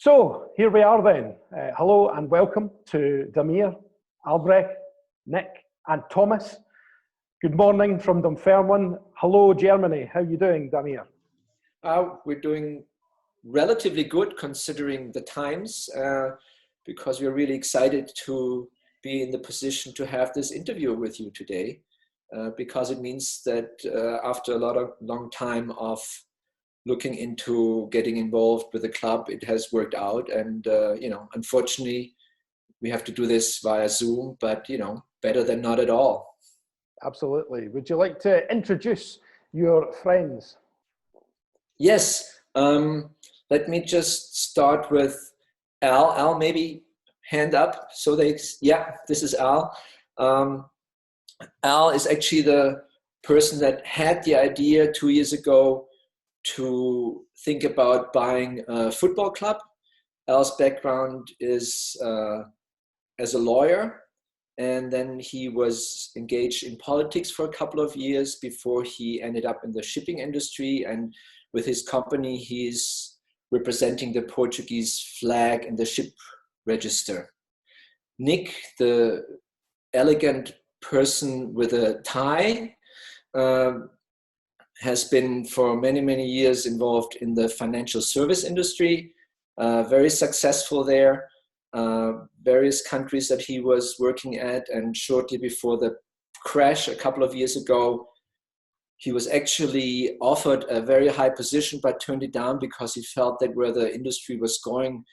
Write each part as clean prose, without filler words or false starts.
So here we are then. Hello and welcome to Damir, Albrecht, Nick and Thomas. Good morning from Dunfermline. Hello Germany, how are you doing, Damir? We're doing relatively good considering the times because we're really excited to be in the position to have this interview with you today because it means that after a long time of looking into getting involved with the club, it has worked out. And, unfortunately, we have to do this via Zoom, but, better than not at all. Absolutely. Would you like to introduce your friends? Yes. Let me just start with Al. Al, maybe hand up. This is Al. Al is actually the person that had the idea 2 years ago to think about buying a football club. Al's background is as a lawyer, and then he was engaged in politics for a couple of years before he ended up in the shipping industry. And with his company, he's representing the Portuguese flag in the ship register. Nick, the elegant person with a tie, has been for many, many years involved in the financial service industry, very successful there, various countries that he was working at. And shortly before the crash a couple of years ago, he was actually offered a very high position, but turned it down because he felt that where the industry was going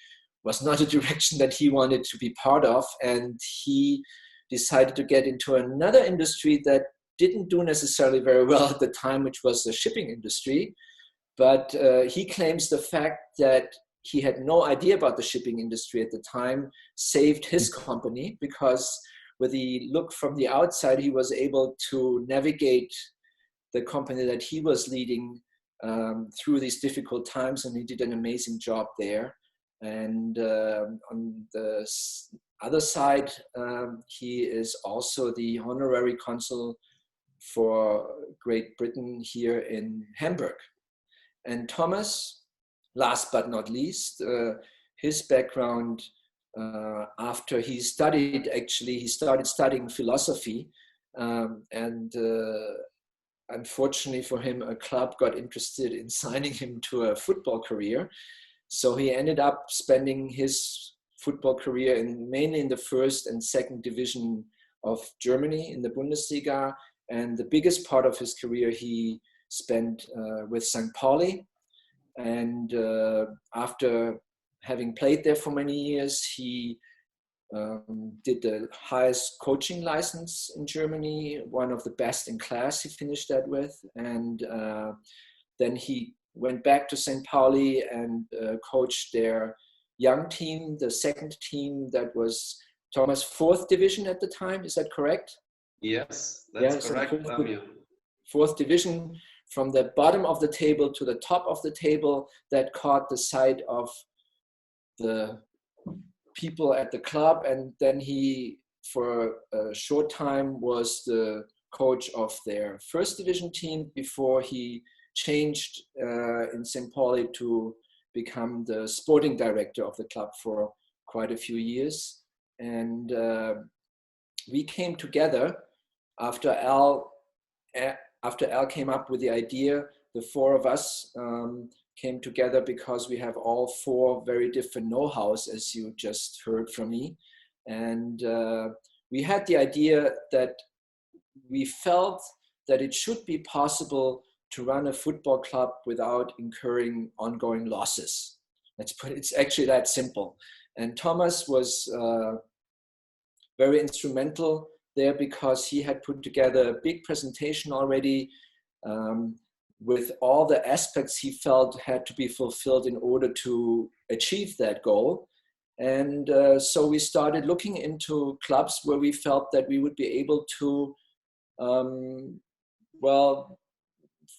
was not a direction that he wanted to be part of. And he decided to get into another industry that didn't do necessarily very well at the time, which was the shipping industry. But he claims the fact that he had no idea about the shipping industry at the time saved his company, because with the look from the outside, he was able to navigate the company that he was leading through these difficult times, and he did an amazing job there. And on the other side, he is also the honorary consul for Great Britain here in Hamburg. And Thomas, last but not least, his background, after he started studying philosophy, and unfortunately for him, a club got interested in signing him to a football career. So he ended up spending his football career mainly in the first and second division of Germany in the Bundesliga. And the biggest part of his career he spent with St. Pauli. And after having played there for many years, he did the highest coaching license in Germany, one of the best in class he finished that with. And then he went back to St. Pauli and coached their young team, the second team that was Thomas' fourth division at the time. Is that correct? Yes, that's correct. Fourth division, from the bottom of the table to the top of the table, that caught the sight of the people at the club. And then he, for a short time, was the coach of their first division team before he changed in St. Pauli to become the sporting director of the club for quite a few years. And we came together after Al came up with the idea. The four of us came together because we have all four very different know-hows, as you just heard from me. And we had the idea that we felt that it should be possible to run a football club without incurring ongoing losses. It's actually that simple. And Thomas was very instrumental there because he had put together a big presentation already with all the aspects he felt had to be fulfilled in order to achieve that goal. And so we started looking into clubs where we felt that we would be able to,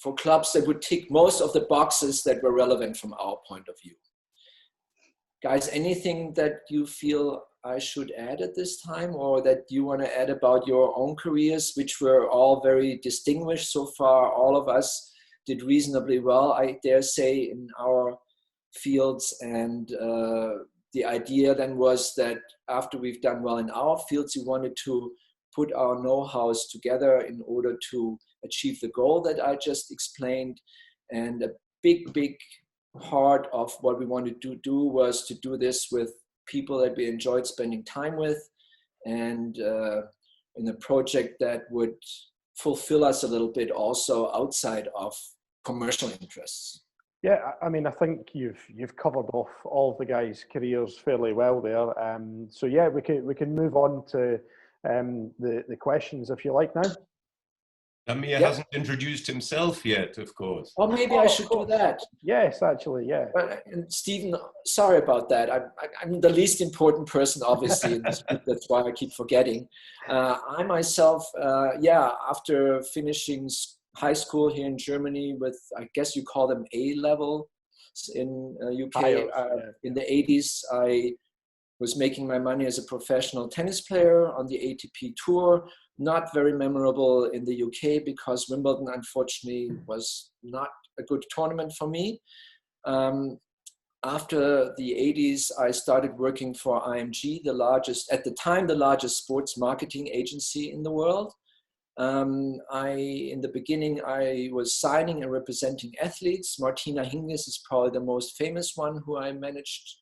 for clubs that would tick most of the boxes that were relevant from our point of view. Guys, anything that you feel I should add at this time, or that you want to add about your own careers, which were all very distinguished so far? All of us did reasonably well, I dare say, in our fields. And the idea then was that after we've done well in our fields, we wanted to put our know-hows together in order to achieve the goal that I just explained. And a big part of what we wanted to do was to do this with people that we enjoyed spending time with, and in a project that would fulfill us a little bit also outside of commercial interests. Yeah, I mean, I think you've covered off all of the guys' careers fairly well there. So yeah, we can move on to the questions if you like now. Damir hasn't introduced himself yet, of course. Or maybe I should do that. Yes, actually, yeah. And Stephen, sorry about that. I'm the least important person, obviously, in this group. That's why I keep forgetting. I myself, after finishing high school here in Germany with, I guess you call them A-level in UK. In the 80s, I was making my money as a professional tennis player on the ATP tour. Not very memorable in the UK because Wimbledon, unfortunately, was not a good tournament for me. After the 80s, I started working for IMG, at the time, the largest sports marketing agency in the world. In the beginning, I was signing and representing athletes. Martina Hingis is probably the most famous one who I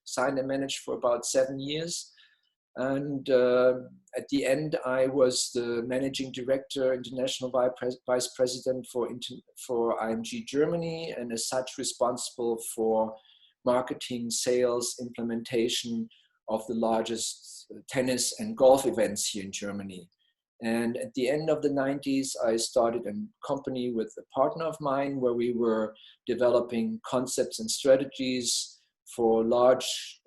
signed and managed for about 7 years. And at the end, I was the managing director, international vice president for IMG Germany, and as such responsible for marketing, sales, implementation of the largest tennis and golf events here in Germany. And at the end of the 90s, I started a company with a partner of mine where we were developing concepts and strategies for large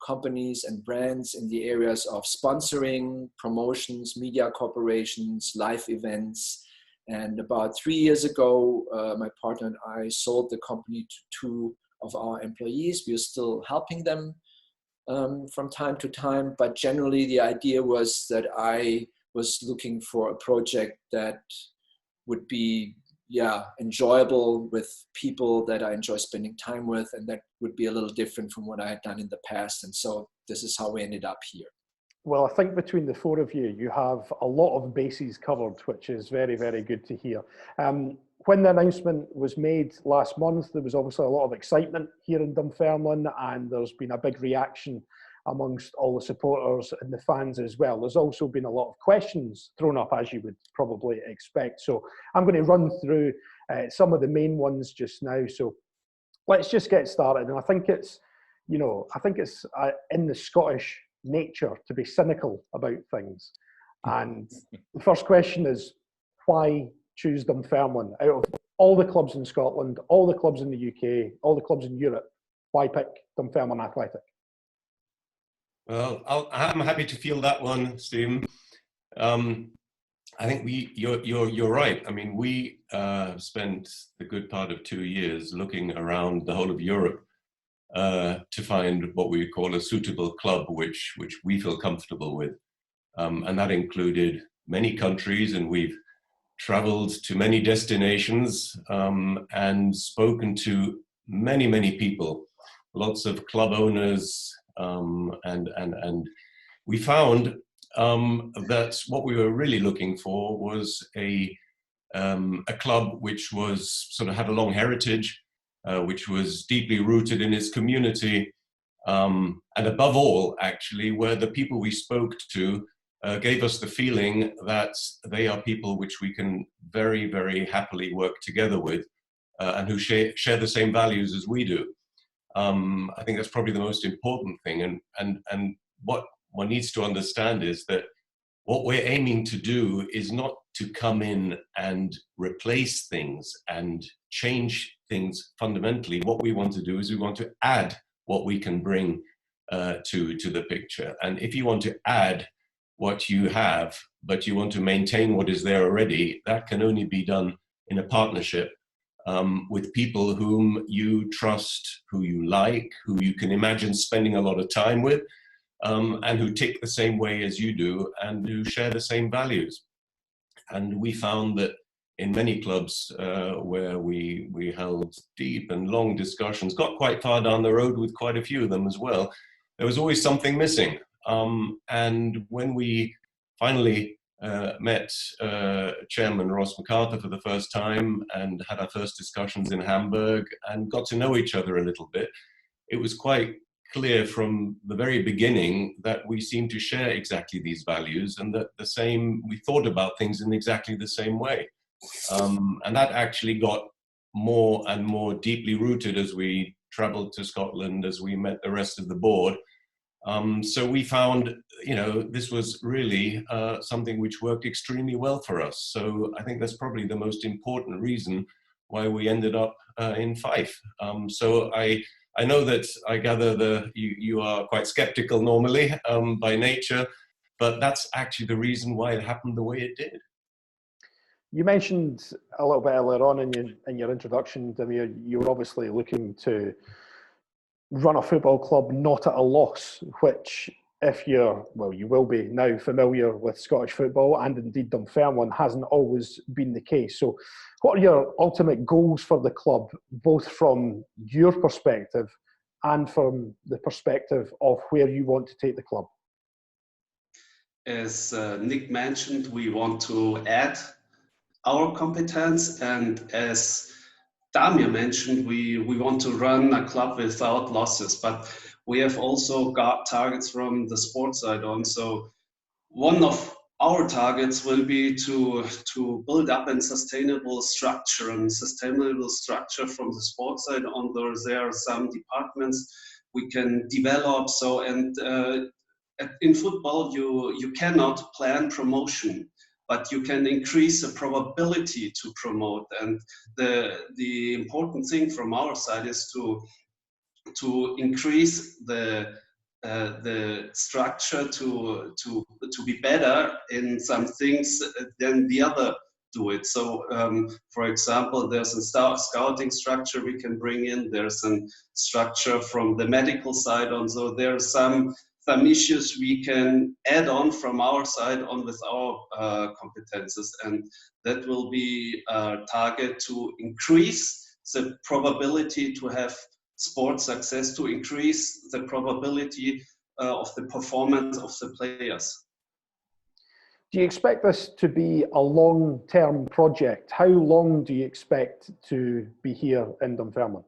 companies and brands in the areas of sponsoring, promotions, media corporations, live events. And about 3 years ago, my partner and I sold the company to 2 of our employees. We are still helping them from time to time, but generally the idea was that I was looking for a project that would be enjoyable with people that I enjoy spending time with, and that would be a little different from what I had done in the past. And so this is how we ended up here. Well, I think between the 4 of you, you have a lot of bases covered, which is very, very good to hear. When the announcement was made last month, there was obviously a lot of excitement here in Dunfermline, and there's been a big reaction amongst all the supporters and the fans as well. There's also been a lot of questions thrown up, as you would probably expect. So I'm going to run through some of the main ones just now. So let's just get started. And I think it's in the Scottish nature to be cynical about things. And the first question is, why choose Dunfermline? Out of all the clubs in Scotland, all the clubs in the UK, all the clubs in Europe, why pick Dunfermline Athletic? Well, I'm happy to field that one, Stephen. I think you're right. I mean, we spent the good part of 2 years looking around the whole of Europe to find what we call a suitable club, which we feel comfortable with, and that included many countries, and we've traveled to many destinations and spoken to many people, lots of club owners. And we found that what we were really looking for was a club which was sort of had a long heritage, which was deeply rooted in its community, and above all, actually, where the people we spoke to gave us the feeling that they are people which we can very, very happily work together with, and who share the same values as we do. I think that's probably the most important thing. And what one needs to understand is that what we're aiming to do is not to come in and replace things and change things fundamentally. What we want to do is we want to add what we can bring to the picture. And if you want to add what you have, but you want to maintain what is there already, that can only be done in a partnership. With people whom you trust, who you like, who you can imagine spending a lot of time with, and who tick the same way as you do, and who share the same values. And we found that in many clubs where we held deep and long discussions, got quite far down the road with quite a few of them as well. There was always something missing. And when we finally met Chairman Ross MacArthur for the first time and had our first discussions in Hamburg and got to know each other a little bit, it was quite clear from the very beginning that we seemed to share exactly these values and that we thought about things in exactly the same way. And that actually got more and more deeply rooted as we traveled to Scotland, as we met the rest of the board. So we found, this was really something which worked extremely well for us. So I think that's probably the most important reason why we ended up in Fife. So I know that I gather you are quite skeptical normally by nature, but that's actually the reason why it happened the way it did. You mentioned a little bit earlier on in your introduction, Damir, you were obviously looking to run a football club not at a loss, which you will be now familiar with Scottish football, and indeed Dunfermline hasn't always been the case. So what are your ultimate goals for the club, both from your perspective and from the perspective of where you want to take the club? As Nick mentioned, we want to add our competence, and as Damir mentioned, we want to run a club without losses, but we have also got targets from the sports side on. So one of our targets will be to build up a sustainable structure from the sports side on. There are some departments we can develop. So, and in football, you cannot plan promotion, but you can increase the probability to promote. And the important thing from our side is to increase the structure to be better in some things than the other do it. So, for example, there's a scouting structure we can bring in. There's a structure from the medical side on. So there are some issues we can add on from our side on with our competences, and that will be a target to increase the probability to have sports success, to increase the probability of the performance of the players. Do you expect this to be a long-term project? How long do you expect to be here in Dunfermline?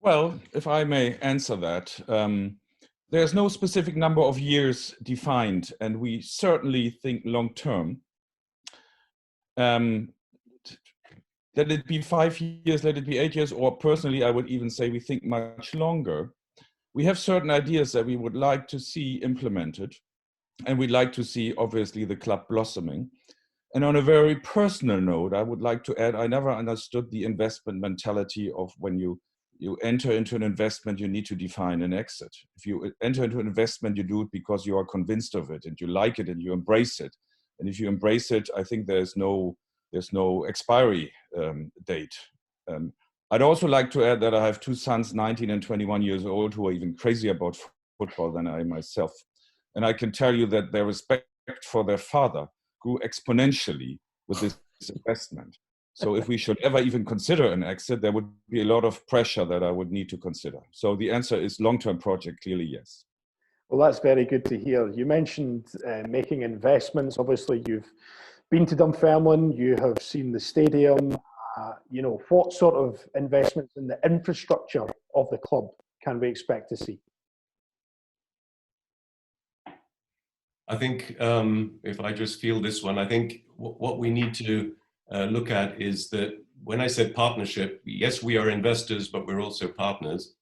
Well, if I may answer that, there's no specific number of years defined, and we certainly think long-term. Let it be 5 years, let it be 8 years, or personally, I would even say we think much longer. We have certain ideas that we would like to see implemented, and we'd like to see, obviously, the club blossoming. And on a very personal note, I would like to add, I never understood the investment mentality of when you enter into an investment, you need to define an exit. If you enter into an investment, you do it because you are convinced of it and you like it and you embrace it. And if you embrace it, I think there's no expiry date. I'd also like to add that I have two sons, 19 and 21 years old, who are even crazier about football than I myself. And I can tell you that their respect for their father grew exponentially with this investment. So if we should ever even consider an exit, there would be a lot of pressure that I would need to consider. So the answer is long-term project, clearly yes. Well, that's very good to hear. You mentioned making investments. Obviously, you've been to Dunfermline, you have seen the stadium. What sort of investments in the infrastructure of the club can we expect to see? I think if I just feel this one, I think what we need to look at is that when I said partnership, yes, we are investors, but we're also partners.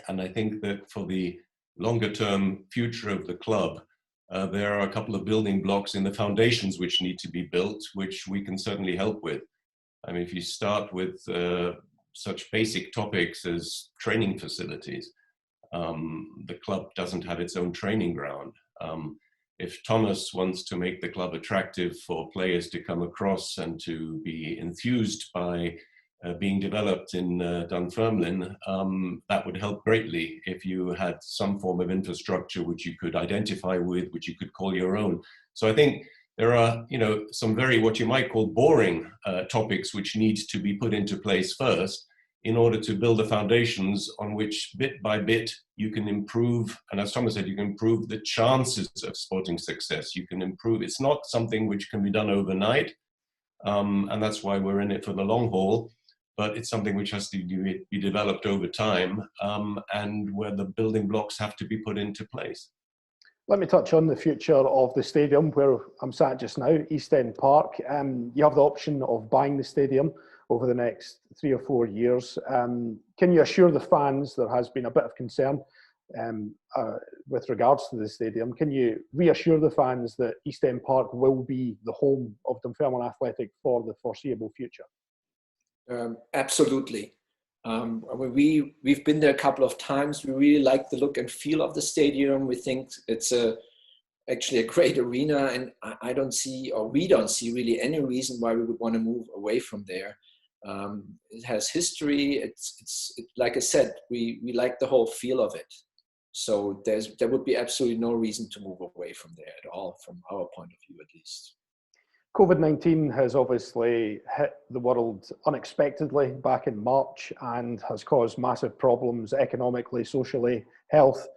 And I think that for the longer term future of the club, there are a couple of building blocks in the foundations which need to be built, which we can certainly help with. I mean, if you start with such basic topics as training facilities, the club doesn't have its own training ground. If Thomas wants to make the club attractive for players to come across and to be enthused by being developed in Dunfermline, that would help greatly if you had some form of infrastructure which you could identify with, which you could call your own. So I think there are, some very, what you might call boring topics which need to be put into place first in order to build the foundations on which bit by bit you can improve. And as Thomas said, you can improve the chances of sporting success. You can improve, it's not something which can be done overnight. And that's why we're in it for the long haul, but it's something which has to be developed over time, and where the building blocks have to be put into place. Let me touch on the future of the stadium where I'm sat just now, East End Park. You have the option of buying the stadium over the next 3 or 4 years. Can you assure the fans, there has been a bit of concern with regards to the stadium, can you reassure the fans that East End Park will be the home of Dunfermline Athletic for the foreseeable future? Absolutely. We've been there a couple of times. We really like the look and feel of the stadium. We think it's actually a great arena, and we don't see really any reason why we would want to move away from there. It has history. It's like I said, we like the whole feel of it. So there would be absolutely no reason to move away from there at all, from our point of view at least. COVID-19 has obviously hit the world unexpectedly back in March and has caused massive problems economically, socially, health.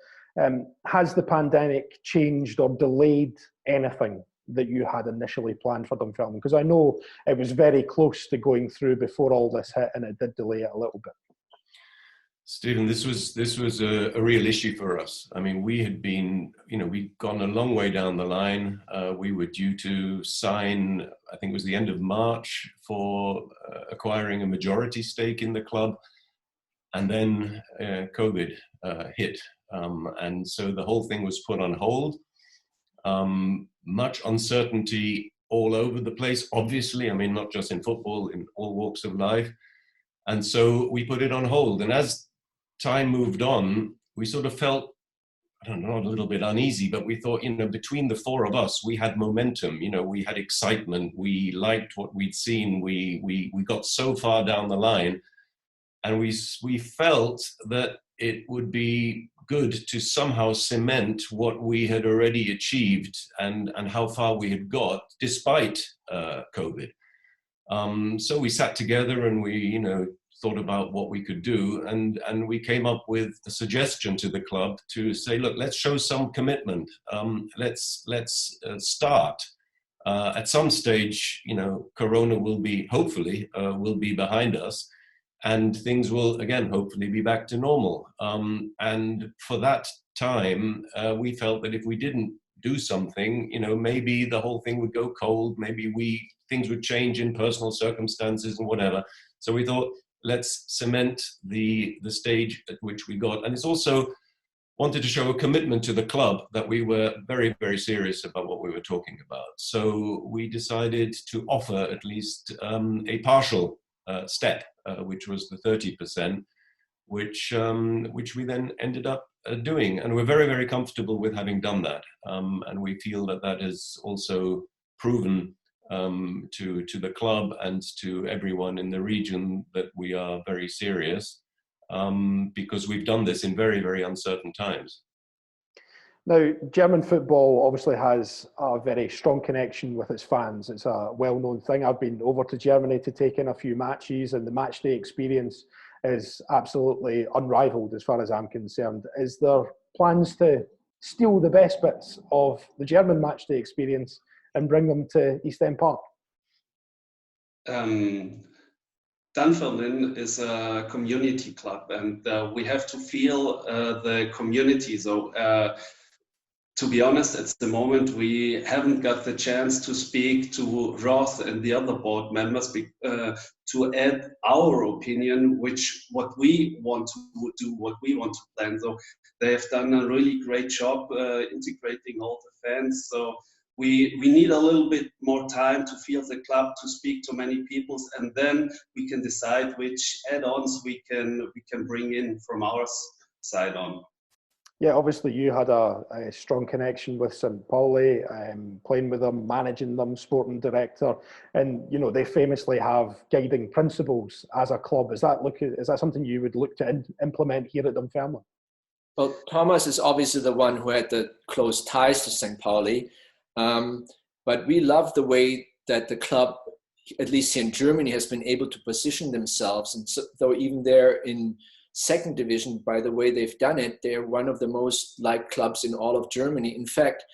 Has the pandemic changed or delayed anything that you had initially planned for Dunfermline? Because I know it was very close to going through before all this hit, and it did delay it a little bit. Stephen, this was a real issue for us. I mean, we had been, we'd gone a long way down the line. We were due to sign, I think it was the end of March, for acquiring a majority stake in the club. And then COVID hit. And so the whole thing was put on hold. Much uncertainty all over the place, obviously. I mean, not just in football, in all walks of life. And so we put it on hold. And as time moved on, we sort of felt, I don't know, a little bit uneasy, but we thought, between the four of us, we had momentum, we had excitement, we liked what we'd seen, we got so far down the line, and we felt that it would be good to somehow cement what we had already achieved and how far we had got despite COVID. So we sat together and we, thought about what we could do, and we came up with a suggestion to the club to say, look, let's show some commitment. Let's start. At some stage, Corona will be, hopefully, will be behind us, and things will, again, hopefully be back to normal. And for that time, we felt that if we didn't do something, maybe the whole thing would go cold, maybe things would change in personal circumstances and whatever. So we thought, let's cement the stage at which we got. And it's also wanted to show a commitment to the club that we were very, very serious about what we were talking about. So we decided to offer at least a partial step, which was the 30%, which we then ended up doing. And we're very, very comfortable with having done that. And we feel that that has also proven to the club and to everyone in the region that we are very serious, because we've done this in very, very uncertain times. Now, German football obviously has a very strong connection with its fans. It's a well-known thing. I've been over to Germany to take in a few matches, and the match day experience is absolutely unrivaled as far as I'm concerned. Is there plans to steal the best bits of the German match day experience and bring them to East End Park? Dunfermline is a community club, and we have to feel the community. So, to be honest, at the moment, we haven't got the chance to speak to Roth and the other board members to add our opinion, what we want to do, what we want to plan. So they have done a really great job integrating all the fans. So we need a little bit more time to feel the club, to speak to many people, and then we can decide which add-ons we can bring in from our side on. Yeah, obviously you had a strong connection with St. Pauli, playing with them, managing them, sporting director, and they famously have guiding principles as a club. Is that something you would look to implement here at Dunfermline? Well, Thomas is obviously the one who had the close ties to St. Pauli. But we love the way that the club, at least here in Germany, has been able to position themselves. And so, though even they're in second division, by the way they've done it, they're one of the most liked clubs in all of Germany. In fact,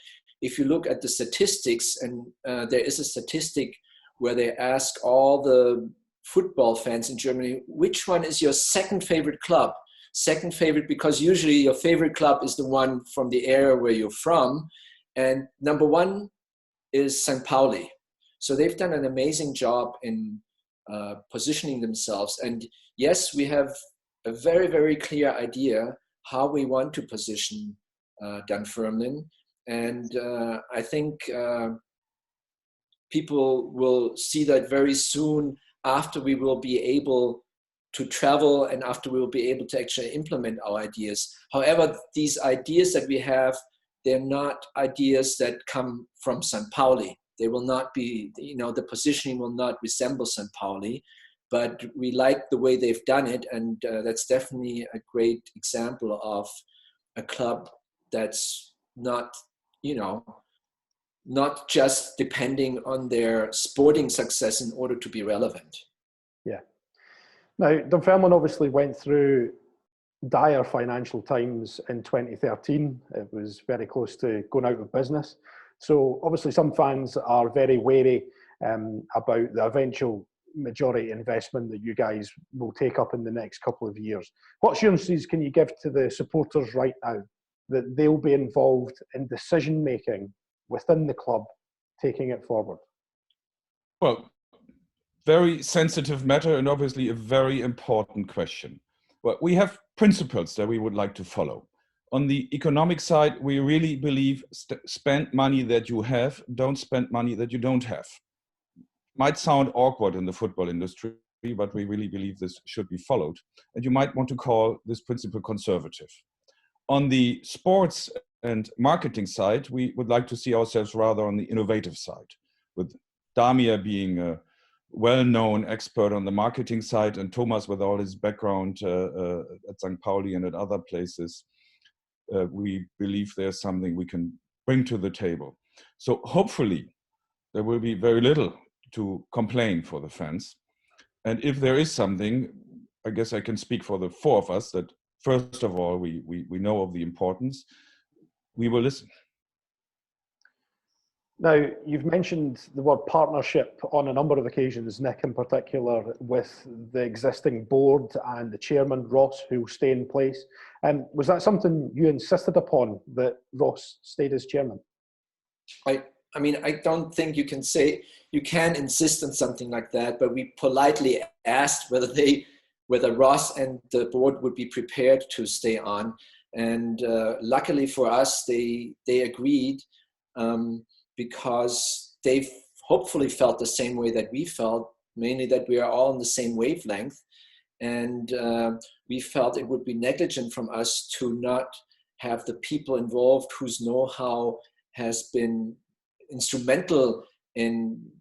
if you look at the statistics, and there is a statistic where they ask all the football fans in Germany, which one is your second favorite club? Second favorite, because usually your favorite club is the one from the area where you're from. And number one is St. Pauli. So they've done an amazing job in positioning themselves. And yes, we have a very, very clear idea how we want to position Dunfermline. And I think people will see that very soon, after we will be able to travel and after we will be able to actually implement our ideas. However, these ideas that we have, they're not ideas that come from St. Pauli. They will not be, the positioning will not resemble St. Pauli, but we like the way they've done it. And that's definitely a great example of a club that's not, not just depending on their sporting success in order to be relevant. Yeah. Now, Dunfermline obviously went through dire financial times in 2013. It was very close to going out of business. So obviously some fans are very wary about the eventual majority investment that you guys will take up in the next couple of years. What assurances can you give to the supporters right now that they'll be involved in decision-making within the club, taking it forward? Well, very sensitive matter and obviously a very important question. Well, we have principles that we would like to follow. On the economic side, we really believe spend money that you have, don't spend money that you don't have. Might sound awkward in the football industry, but we really believe this should be followed. And you might want to call this principle conservative. On the sports and marketing side, we would like to see ourselves rather on the innovative side, with Damir being a well-known expert on the marketing side and Thomas with all his background at St. Pauli and at other places. We believe there's something we can bring to the table. So hopefully there will be very little to complain for the fans. And if there is something, I guess I can speak for the four of us that first of all, we know of the importance, we will listen. Now, you've mentioned the word partnership on a number of occasions, Nick in particular, with the existing board and the chairman, Ross, who will stay in place. Was that something you insisted upon, that Ross stayed as chairman? I mean, I don't think you can insist on something like that, but we politely asked whether Ross and the board would be prepared to stay on. And luckily for us, they agreed, because they've hopefully felt the same way that we felt, mainly that we are all on the same wavelength. And we felt it would be negligent from us to not have the people involved whose know-how has been instrumental in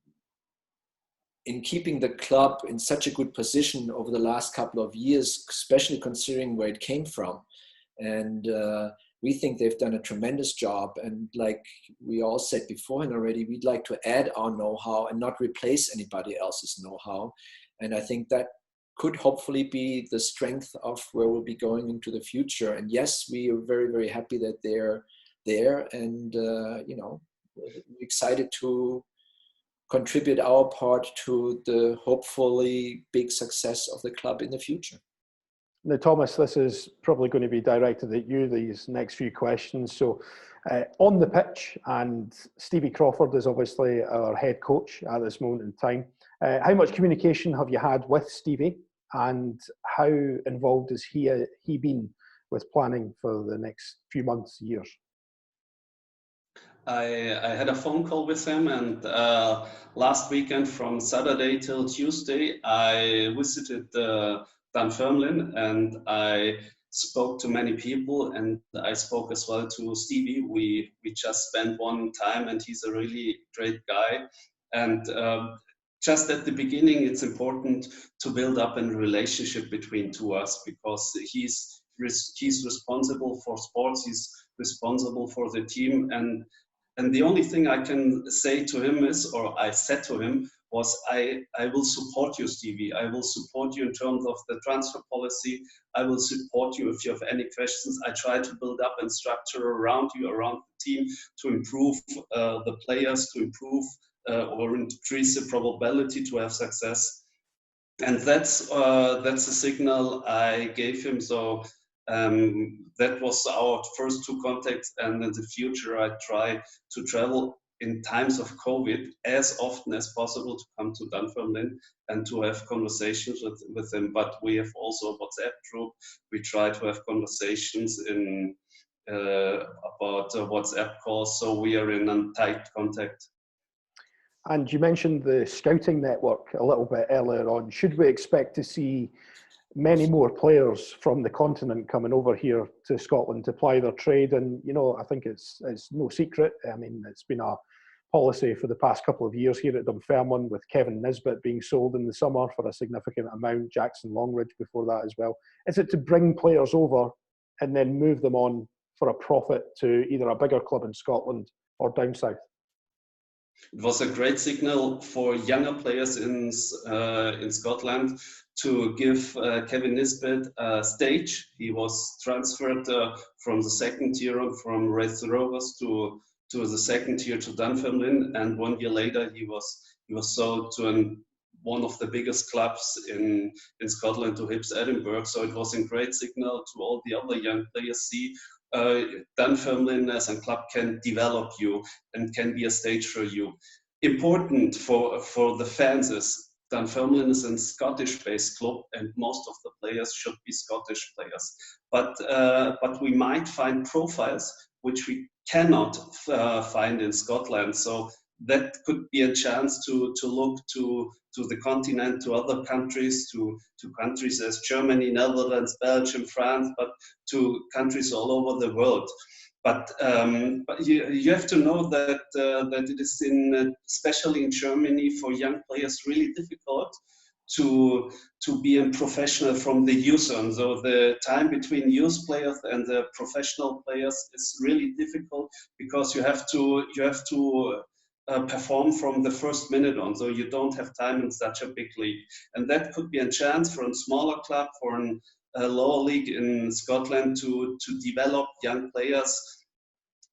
keeping the club in such a good position over the last couple of years, especially considering where it came from. And we think they've done a tremendous job. And like we all said beforehand already, we'd like to add our know-how and not replace anybody else's know-how. And I think that could hopefully be the strength of where we'll be going into the future. And yes, we are very, very happy that they're there, and excited to contribute our part to the hopefully big success of the club in the future. Now, Thomas, this is probably going to be directed at you, these next few questions. So on the pitch, and Stevie Crawford is obviously our head coach at this moment in time. How much communication have you had with Stevie, and how involved has he been with planning for the next few months, years? I had a phone call with him, and last weekend from Saturday till Tuesday, I visited Dunfermline, and I spoke to many people, and I spoke as well to Stevie. We just spent one time, and he's a really great guy. And just at the beginning, it's important to build up a relationship between two of us, because he's responsible for sports, he's responsible for the team, and And the only thing I can say to him is, or I said to him, was I will support you, Stevie. I will support you in terms of the transfer policy. I will support you if you have any questions. I try to build up and structure around you, around the team, to improve the players, to improve or increase the probability to have success. And that's a signal I gave him. So that was our first two contacts. And in the future, I try to travel in times of COVID as often as possible to come to Dunfermline and to have conversations with him. But we have also a WhatsApp group. We try to have conversations in about WhatsApp calls. So we are in tight contact. And you mentioned the scouting network a little bit earlier on. Should we expect to see many more players from the continent coming over here to Scotland to ply their trade? And, you know, I think it's no secret. I mean, it's been a policy for the past couple of years here at Dunfermline, with Kevin Nisbet being sold in the summer for a significant amount, Jackson Longridge before that as well. Is it to bring players over and then move them on for a profit to either a bigger club in Scotland or down south? It was a great signal for younger players in Scotland to give Kevin Nisbet a stage. He was transferred from the second tier on, from Raith Rovers to the second tier to Dunfermline, and 1 year later he was sold to one of the biggest clubs in Scotland, to Hibs Edinburgh. So it was a great signal to all the other young players. See, Dunfermline as a club can develop you and can be a stage for you. Important for the fans is Dunfermline is a Scottish-based club, and most of the players should be Scottish players. But we might find profiles which we cannot find in Scotland. So that could be a chance to look to the continent, to other countries, to countries as Germany, Netherlands, Belgium, France, but to countries all over the world. But you have to know that it is especially in Germany, for young players, really difficult to be a professional from the youth on. So the time between youth players and the professional players is really difficult, because you have to perform from the first minute on. So you don't have time in such a big league, and that could be a chance for a smaller club, for a lower league in Scotland to develop young players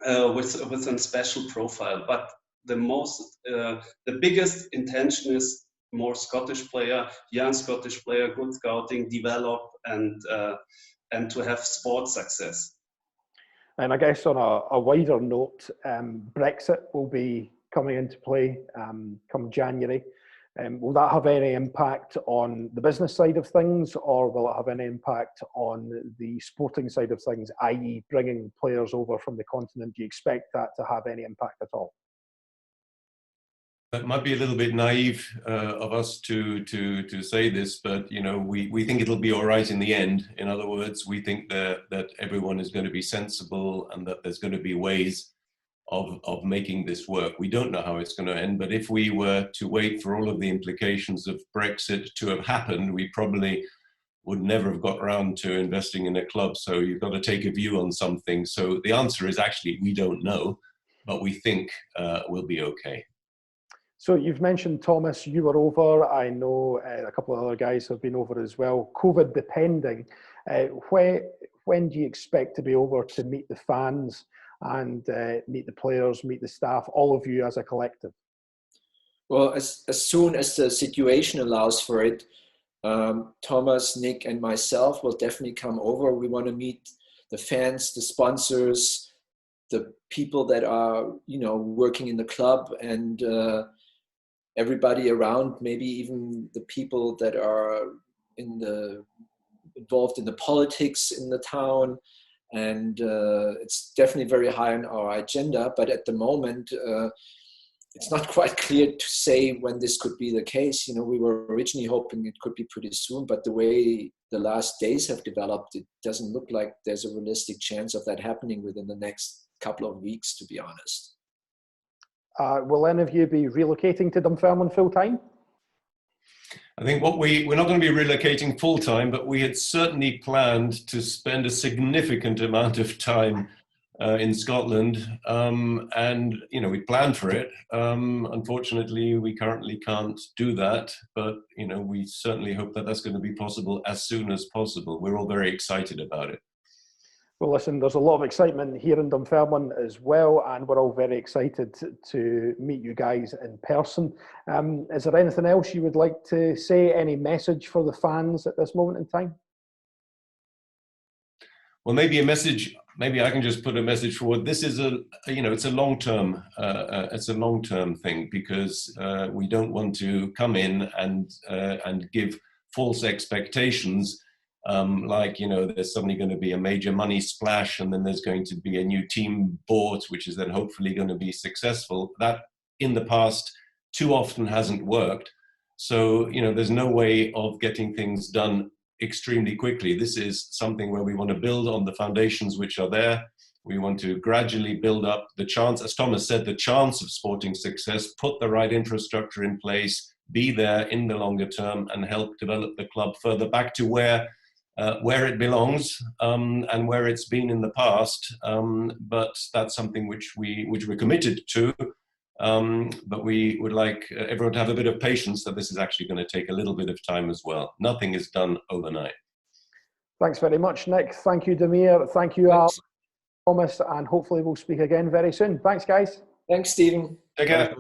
with a special profile. But the biggest intention is more Scottish player, young Scottish player, good scouting, develop, and to have sports success. And I guess on a wider note, Brexit will be coming into play come January. Will that have any impact on the business side of things, or will it have any impact on the sporting side of things, i.e. bringing players over from the continent? Do you expect that to have any impact at all? That might be a little bit naive of us to say this, but you know, we think it'll be all right in the end. In other words, we think that everyone is going to be sensible, and that there's going to be ways of making this work. We don't know how it's going to end, but if we were to wait for all of the implications of Brexit to have happened, we probably would never have got around to investing in a club. So you've got to take a view on something. So the answer is actually, we don't know, but we think we'll be okay. So you've mentioned, Thomas, you were over. I know a couple of other guys have been over as well. COVID depending, when do you expect to be over to meet the fans and meet the players, meet the staff, all of you as a collective? Well, as soon as the situation allows for it, Thomas, Nick, and myself will definitely come over. We want to meet the fans, the sponsors, the people that are, you know, working in the club, and everybody around, maybe even the people that are involved in the politics in the town. And it's definitely very high on our agenda, but at the moment, it's not quite clear to say when this could be the case. You know, we were originally hoping it could be pretty soon, but the way the last days have developed, it doesn't look like there's a realistic chance of that happening within the next couple of weeks, to be honest. Will any of you be relocating to Dunfermline full time? I think we're not going to be relocating full time, but we had certainly planned to spend a significant amount of time in Scotland, and we planned for it. Unfortunately, we currently can't do that, but we certainly hope that that's going to be possible as soon as possible. We're all very excited about it. Well, listen, there's a lot of excitement here in Dunfermline as well, and we're all very excited to meet you guys in person. Is there anything else you would like to say? Any message for the fans at this moment in time? Well, maybe a message. Maybe I can just put a message forward. This is it's a long-term, thing, because we don't want to come in and give false expectations, like there's suddenly going to be a major money splash, and then there's going to be a new team bought, which is then hopefully going to be successful. That in the past too often hasn't worked. So there's no way of getting things done extremely quickly. This is something where we want to build on the foundations which are there. We want to gradually build up the chance, as Thomas said, the chance of sporting success, put the right infrastructure in place, be there in the longer term, and help develop the club further back to where it belongs, and where it's been in the past. But that's something which we're committed to. But we would like everyone to have a bit of patience that this is actually going to take a little bit of time as well. Nothing is done overnight. Thanks very much, Nick. Thank you, Damir. Thank you, Al, Thomas, and hopefully we'll speak again very soon. Thanks, guys. Thanks, Stephen. Take care.